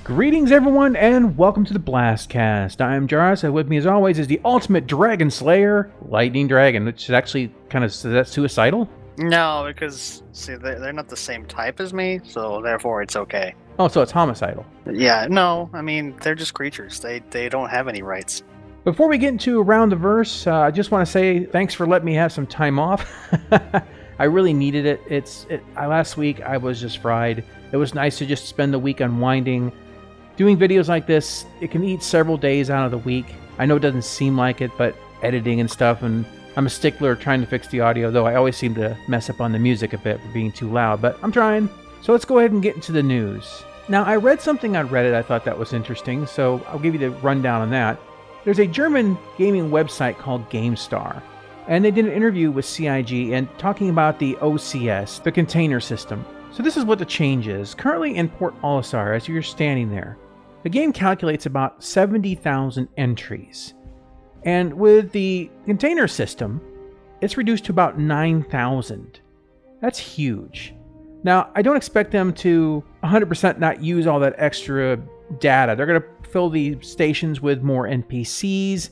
Greetings everyone and welcome to the BlastCast. I am Jarvis and with me as always is the ultimate dragon slayer, Lightning Dragon, which is actually kind of, is that suicidal? No, because, see, they're not the same type as me, so therefore it's okay. Oh, so it's homicidal. Yeah, no, I mean, they're just creatures. They don't have any rights. Before we get into Around the Verse, I just want to say thanks for letting me have some time off. I really needed it. Last week I was just fried. It was nice to just spend the week unwinding. Doing videos like this, it can eat several days out of the week. I know it doesn't seem like it, but editing and stuff, and I'm a stickler trying to fix the audio, though I always seem to mess up on the music a bit for being too loud, but I'm trying. So let's go ahead and get into the news. Now, I read something on Reddit I thought that was interesting, so I'll give you the rundown on that. There's a German gaming website called GameStar, and they did an interview with CIG and talking about the OCS, the container system. So this is what the change is. Currently in Port Olisar, as you're standing there, the game calculates about 70,000 entries. And with the container system, it's reduced to about 9,000. That's huge. Now, I don't expect them to 100% not use all that extra data. They're going to fill the stations with more NPCs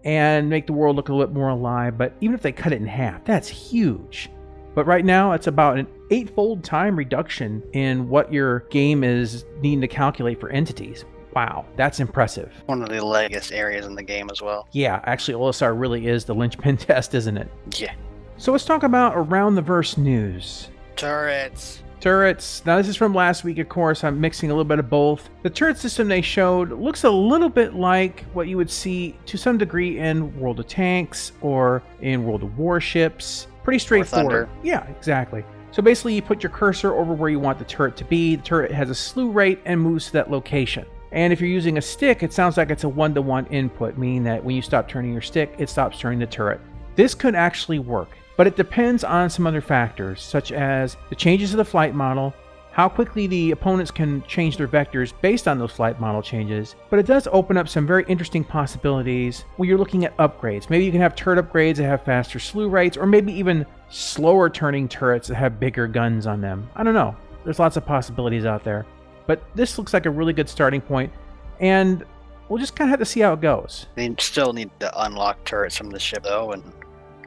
and make the world look a little bit more alive. But even if they cut it in half, that's huge. But right now, it's about an 8-fold time reduction in what your game is needing to calculate for entities. Wow, that's impressive. One of the biggest areas in the game as well. Yeah, actually, Olisar really is the linchpin test, isn't it? Yeah. So let's talk about Around the Verse news. Turrets. Turrets. Now, this is from last week, of course. I'm mixing a little bit of both. The turret system they showed looks a little bit like what you would see to some degree in World of Tanks or in World of Warships. Pretty straightforward. Yeah, exactly. So basically, you put your cursor over where you want the turret to be. The turret has a slew rate and moves to that location. And if you're using a stick, it sounds like it's a one-to-one input, meaning that when you stop turning your stick, it stops turning the turret. This could actually work, but it depends on some other factors, such as the changes of the flight model, how quickly the opponents can change their vectors based on those flight model changes. But it does open up some very interesting possibilities when you're looking at upgrades. Maybe you can have turret upgrades that have faster slew rates, or maybe even slower turning turrets that have bigger guns on them. I don't know. There's lots of possibilities out there. But this looks like a really good starting point, and we'll just kind of have to see how it goes. They still need to unlock turrets from the ship, though, and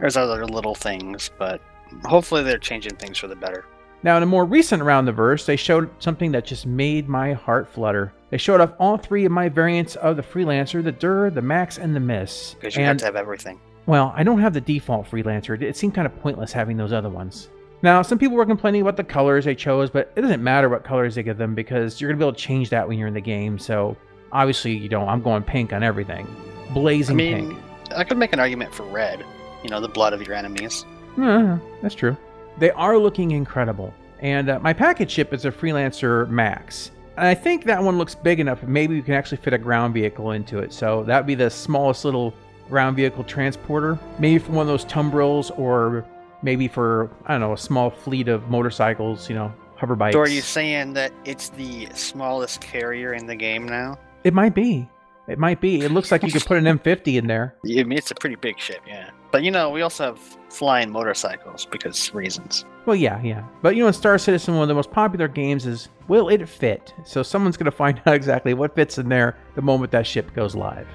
there's other little things, but hopefully they're changing things for the better. Now, in a more recent Around the Verse, they showed something that just made my heart flutter. They showed off all three of my variants of the Freelancer, the Dur, the Max, and the Miss. Because you have to have everything. Well, I don't have the default Freelancer. It seemed kind of pointless having those other ones. Now, some people were complaining about the colors they chose, but it doesn't matter what colors they give them because you're going to be able to change that when you're in the game. So, obviously, you don't. I'm going pink on everything. Blazing pink. I could make an argument for red. You know, the blood of your enemies. That's true. They are looking incredible. And my package ship is a Freelancer Max. And I think that one looks big enough. Maybe you can actually fit a ground vehicle into it. So, that would be the smallest little ground vehicle transporter. Maybe for one of those tumbrils or maybe for, I don't know, a small fleet of motorcycles, you know, hover bikes. So are you saying that it's the smallest carrier in the game now? It might be. It might be. It looks like you could put an M50 in there. I mean, it's a pretty big ship, yeah. But, you know, we also have flying motorcycles because reasons. Well, yeah. But, you know, in Star Citizen, one of the most popular games is, will it fit? So someone's going to find out exactly what fits in there the moment that ship goes live.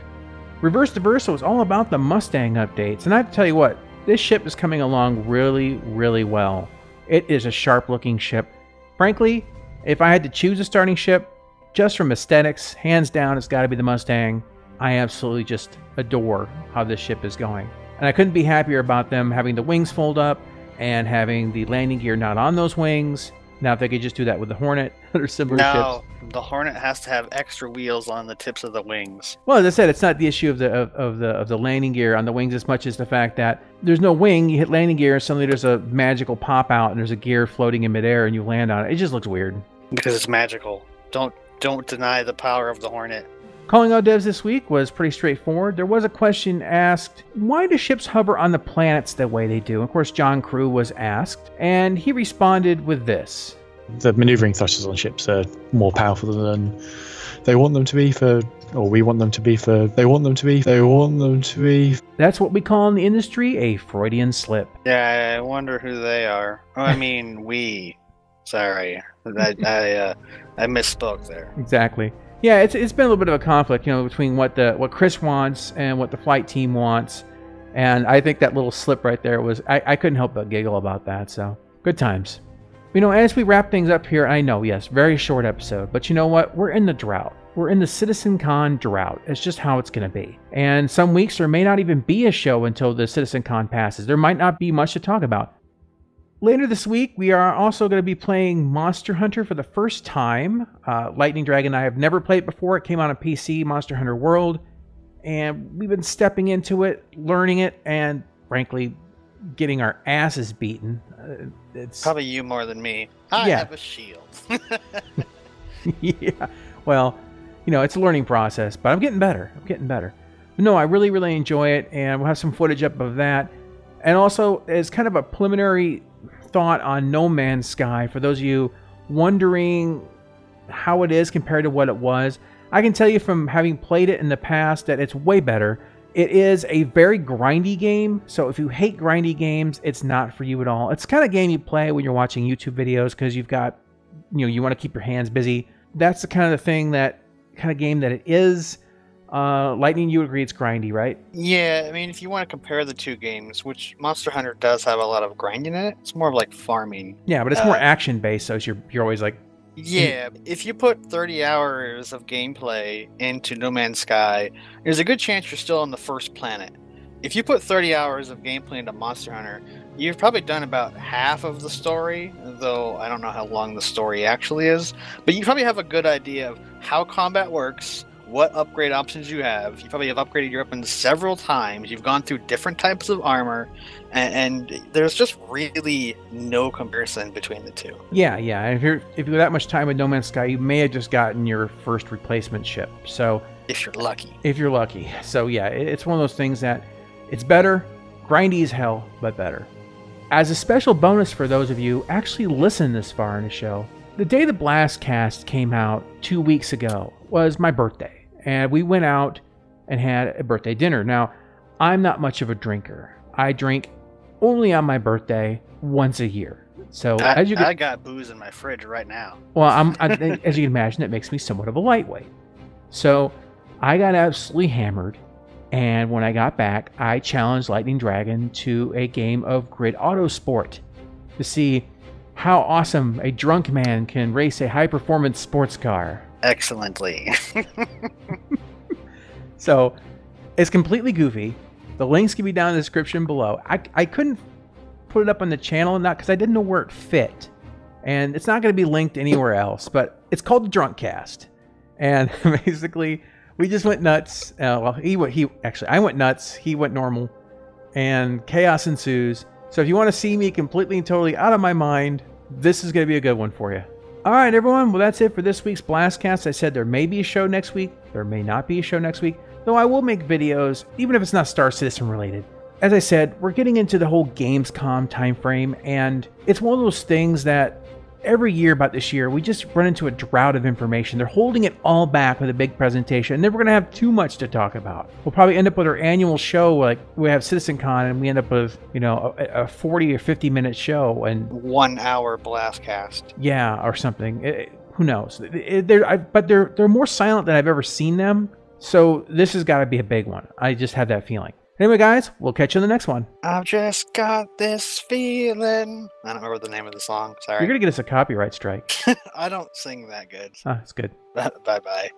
Reverse the Versa was all about the Mustang updates. And I have to tell you what, this ship is coming along really, really well. It is a sharp-looking ship. Frankly, if I had to choose a starting ship, just from aesthetics, hands down, it's got to be the Mustang. I absolutely just adore how this ship is going. And I couldn't be happier about them having the wings fold up and having the landing gear not on those wings. Now, if they could just do that with the Hornet or similar ships. No, the Hornet has to have extra wheels on the tips of the wings. Well, as I said, it's not the issue of the landing gear on the wings as much as the fact that there's no wing. You hit landing gear, and suddenly there's a magical pop out, and there's a gear floating in midair, and you land on it. It just looks weird. Because it's magical. Don't deny the power of the Hornet. Calling out devs this week was pretty straightforward. There was a question asked, why do ships hover on the planets the way they do? Of course, John Crew was asked, and he responded with this. The maneuvering thrusters on ships are more powerful than they want them to be or we want them to be they want them to be. That's what we call in the industry a Freudian slip. Yeah, I wonder who they are. Oh, I mean, we. Sorry. I misspoke there. Exactly. Yeah, it's been a little bit of a conflict, between what Chris wants and what the flight team wants, and I think that little slip right there was I couldn't help but giggle about that. So good times. As we wrap things up here, I know, yes, very short episode, but you know what? We're in the drought. We're in the CitizenCon drought. It's just how it's going to be. And some weeks there may not even be a show until the CitizenCon passes. There might not be much to talk about. Later this week, we are also going to be playing Monster Hunter for the first time. Lightning Dragon and I have never played before. It came out on PC, Monster Hunter World, and we've been stepping into it, learning it, and frankly, getting our asses beaten. It's probably you more than me. I have a shield. Yeah, well, it's a learning process, but I'm getting better. No, I really, really enjoy it, and we'll have some footage up of that. And also, as kind of a preliminary thought on No Man's Sky, for those of you wondering how it is compared to what it was, I can tell you from having played it in the past that it's way better. It is a very grindy game, so if you hate grindy games, it's not for you at all. It's the kind of game you play when you're watching YouTube videos because you've got, you want to keep your hands busy. That's the kind of game that it is. Lightning, you agree it's grindy, right? Yeah, I mean, if you want to compare the two games, which Monster Hunter does have a lot of grinding in it, it's more of like farming. Yeah, but it's more action-based, so you're always like... Yeah, if you put 30 hours of gameplay into No Man's Sky, there's a good chance you're still on the first planet. If you put 30 hours of gameplay into Monster Hunter, you've probably done about half of the story, though I don't know how long the story actually is, but you probably have a good idea of how combat works, what upgrade options you have. You probably have upgraded your weapons several times. You've gone through different types of armor, and there's just really no comparison between the two. Yeah. And if you're that much time with No Man's Sky, you may have just gotten your first replacement ship. So if you're lucky. So yeah, it's one of those things that it's better, grindy as hell, but better. As a special bonus for those of you actually listen this far in the show, the day the BlastCast came out 2 weeks ago was my birthday. And we went out and had a birthday dinner. Now, I'm not much of a drinker. I drink only on my birthday once a year. So I got booze in my fridge right now. Well, as you can imagine, it makes me somewhat of a lightweight. So I got absolutely hammered. And when I got back, I challenged Lightning Dragon to a game of Grid Autosport to see how awesome a drunk man can race a high-performance sports car. Excellently. So it's completely goofy. The links can be down in the description below. I couldn't put it up on the channel, not because I didn't know where it fit, and it's not going to be linked anywhere else, but it's called the DrunkCast. And basically we just went nuts. I went nuts, he went normal, and chaos ensues. So if you want to see me completely and totally out of my mind, this is going to be a good one for you. All right, everyone. Well, that's it for this week's BlastCast. I said there may be a show next week. There may not be a show next week, though I will make videos, even if it's not Star Citizen related. As I said, we're getting into the whole Gamescom time frame, and it's one of those things that every year about this year, we just run into a drought of information. They're holding it all back with a big presentation, and then we're going to have too much to talk about. We'll probably end up with our annual show, like we have CitizenCon, and we end up with, a 40 or 50 minute show. And 1 hour BlastCast. Yeah, or something. Who knows? But they're more silent than I've ever seen them, so this has got to be a big one. I just have that feeling. Anyway, guys, we'll catch you in the next one. I've just got this feeling. I don't remember the name of the song. Sorry. You're going to get us a copyright strike. I don't sing that good. Ah, it's good. Bye-bye.